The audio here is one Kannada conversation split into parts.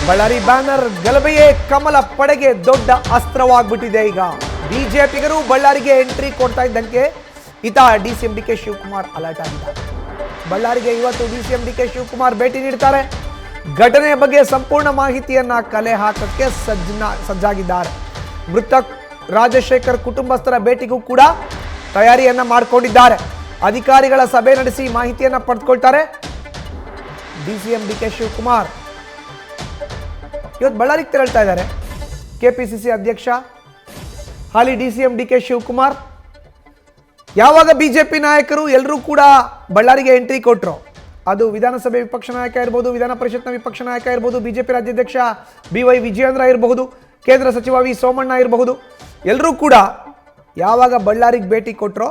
ಬಳ್ಳಾರಿ ಬ್ಯಾನರ್ ಗಲಭೆಯೇ ಕಮಲ ಪಡೆಗೆ ದೊಡ್ಡ ಅಸ್ತ್ರವಾಗ್ಬಿಟ್ಟಿದೆ. ಈಗ ಬಿಜೆಪಿಗರು ಬಳ್ಳಾರಿಗೆ ಎಂಟ್ರಿ ಕೊಡ್ತಾ ಇದ್ದಂಗೆ ಈತ DCM D K Shivakumar alert ಆಗಿದ್ದಾರೆ. ಬಳ್ಳಾರಿಗೆ ಇವತ್ತು ಡಿಸಿಎಂ ಡಿ ಕೆ ಶಿವಕುಮಾರ್ ಭೇಟಿ ನೀಡ್ತಾರೆ. ಘಟನೆಯ ಬಗ್ಗೆ ಸಂಪೂರ್ಣ ಮಾಹಿತಿಯನ್ನ ಕಲೆ ಹಾಕಕ್ಕೆ ಸಜ್ಜಾಗಿದ್ದಾರೆ. ಮೃತ ರಾಜಶೇಖರ್ ಕುಟುಂಬಸ್ಥರ ಭೇಟಿಗೂ ಕೂಡ ತಯಾರಿಯನ್ನ ಮಾಡಿಕೊಂಡಿದ್ದಾರೆ. ಅಧಿಕಾರಿಗಳ ಸಭೆ ನಡೆಸಿ ಮಾಹಿತಿಯನ್ನ ಪಡೆದುಕೊಳ್ತಾರೆ ಡಿಸಿಎಂ ಡಿ ಕೆ ಶಿವಕುಮಾರ್. ಇವತ್ತು ಬಳ್ಳಾರಿಗೆ ತೆರಳ್ತಾ ಇದ್ದಾರೆ ಕೆಪಿಸಿಸಿ ಅಧ್ಯಕ್ಷ ಹಾಲಿ ಡಿಸಿಎಂ ಡಿ ಕೆ ಶಿವಕುಮಾರ್. ಯಾವಾಗ ಬಿಜೆಪಿ ನಾಯಕರು ಎಲ್ಲರೂ ಕೂಡ ಬಳ್ಳಾರಿಗೆ ಎಂಟ್ರಿ ಕೊಟ್ಟರು, ಅದು ವಿಧಾನಸಭೆ ವಿಪಕ್ಷ ನಾಯಕ ಇರಬಹುದು, ವಿಧಾನ ಪರಿಷತ್ನ ವಿಪಕ್ಷ ನಾಯಕ ಇರಬಹುದು, ಬಿಜೆಪಿ ರಾಜ್ಯಾಧ್ಯಕ್ಷ BY ವಿಜಯೇಂದ್ರ ಇರಬಹುದು, ಕೇಂದ್ರ ಸಚಿವ ವಿ ಸೋಮಣ್ಣ ಇರಬಹುದು, ಎಲ್ಲರೂ ಕೂಡ ಯಾವಾಗ ಬಳ್ಳಾರಿಗೆ ಭೇಟಿ ಕೊಟ್ಟರೋ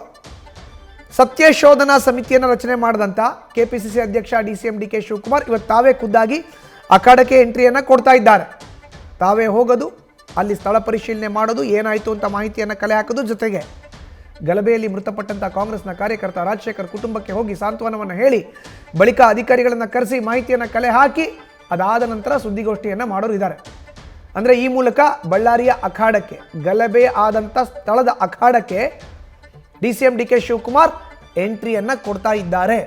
ಸತ್ಯಶೋಧನಾ ಸಮಿತಿಯನ್ನು ರಚನೆ ಮಾಡಿದಂಥ ಕೆಪಿಸಿಸಿ ಅಧ್ಯಕ್ಷ ಡಿಸಿಎಂ ಡಿ ಕೆ ಶಿವಕುಮಾರ್ ಇವತ್ತು ತಾವೇ ಖುದ್ದಾಗಿ ಅಖಾಡಕ್ಕೆ ಎಂಟ್ರಿಯನ್ನು ಕೊಡ್ತಾ ಇದ್ದಾರೆ. ತಾವೇ ಹೋಗೋದು, ಅಲ್ಲಿ ಸ್ಥಳ ಪರಿಶೀಲನೆ ಮಾಡೋದು, ಏನಾಯಿತು ಅಂತ ಮಾಹಿತಿಯನ್ನು ಕಲೆ ಹಾಕೋದು, ಜೊತೆಗೆ ಗಲಭೆಯಲ್ಲಿ ಮೃತಪಟ್ಟಂಥ ಕಾಂಗ್ರೆಸ್ನ ಕಾರ್ಯಕರ್ತ ರಾಜಶೇಖರ್ ಕುಟುಂಬಕ್ಕೆ ಹೋಗಿ ಸಾಂತ್ವನವನ್ನು ಹೇಳಿ ಬಳಿಕ ಅಧಿಕಾರಿಗಳನ್ನು ಕರೆಸಿ ಮಾಹಿತಿಯನ್ನು ಕಲೆ ಹಾಕಿ ಅದಾದ ನಂತರ ಸುದ್ದಿಗೋಷ್ಠಿಯನ್ನು ಮಾಡೋರು ಇದ್ದಾರೆ. ಅಂದರೆ ಈ ಮೂಲಕ ಬಳ್ಳಾರಿಯ ಅಖಾಡಕ್ಕೆ, ಗಲಭೆ ಆದಂಥ ಸ್ಥಳದ ಅಖಾಡಕ್ಕೆ ಡಿಸಿಎಂ ಡಿ ಕೆ ಶಿವಕುಮಾರ್ ಎಂಟ್ರಿಯನ್ನು ಕೊಡ್ತಾ ಇದ್ದಾರೆ.